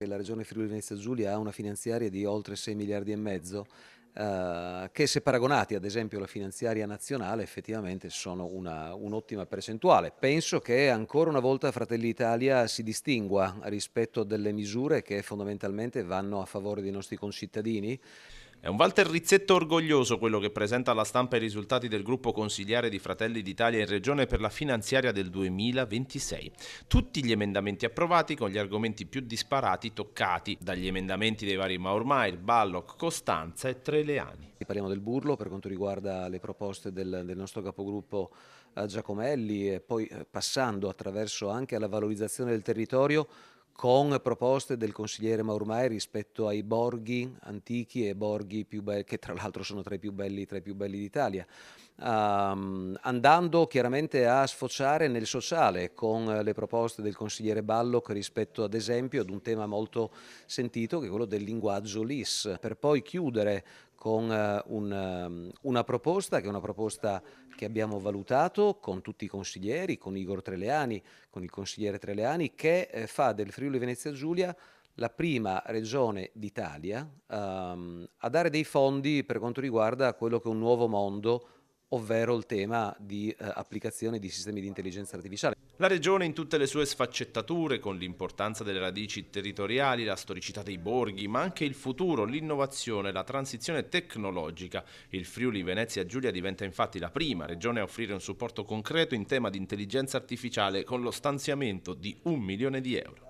la Regione Friuli Venezia Giulia ha una finanziaria di oltre 6 miliardi e mezzo, che se paragonati ad esempio alla finanziaria nazionale effettivamente sono un'ottima percentuale. Penso che ancora una volta Fratelli d'Italia si distingua rispetto a delle misure che fondamentalmente vanno a favore dei nostri concittadini. È un Walter Rizzetto orgoglioso quello che presenta alla stampa i risultati del gruppo consigliare di Fratelli d'Italia in Regione per la finanziaria del 2026. Tutti gli emendamenti approvati con gli argomenti più disparati toccati, dagli emendamenti dei vari Maurmair, Balloc, Costanza e Treleani. Parliamo del Burlo per quanto riguarda le proposte del nostro capogruppo Giacomelli e poi passando attraverso anche alla valorizzazione del territorio con proposte del consigliere Maurmai rispetto ai borghi antichi e borghi più belli, che tra l'altro sono tra i più belli d'Italia. Andando chiaramente a sfociare nel sociale con le proposte del consigliere Balloc rispetto ad esempio ad un tema molto sentito che è quello del linguaggio LIS, per poi chiudere con una proposta che è una proposta che abbiamo valutato con tutti i consiglieri, con Igor Treleani, con il consigliere Treleani, che fa del Friuli Venezia Giulia la prima regione d'Italia a dare dei fondi per quanto riguarda quello che è un nuovo mondo, ovvero il tema di applicazione di sistemi di intelligenza artificiale. La regione in tutte le sue sfaccettature, con l'importanza delle radici territoriali, la storicità dei borghi, ma anche il futuro, l'innovazione, la transizione tecnologica. Il Friuli Venezia Giulia diventa infatti la prima regione a offrire un supporto concreto in tema di intelligenza artificiale con lo stanziamento di 1 milione di euro.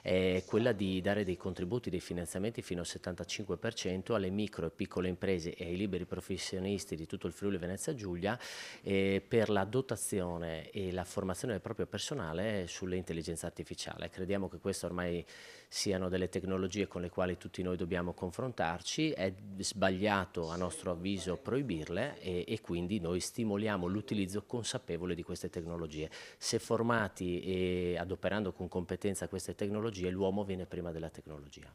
È quella di dare dei contributi, dei finanziamenti fino al 75% alle micro e piccole imprese e ai liberi professionisti di tutto il Friuli Venezia Giulia per la dotazione e la formazione del proprio personale sulle intelligenze artificiali. Crediamo che queste ormai siano delle tecnologie con le quali tutti noi dobbiamo confrontarci, è sbagliato a nostro avviso proibirle e quindi noi stimoliamo l'utilizzo consapevole di queste tecnologie. Se formati e adoperando con competenza queste tecnologie, l'uomo viene prima della tecnologia.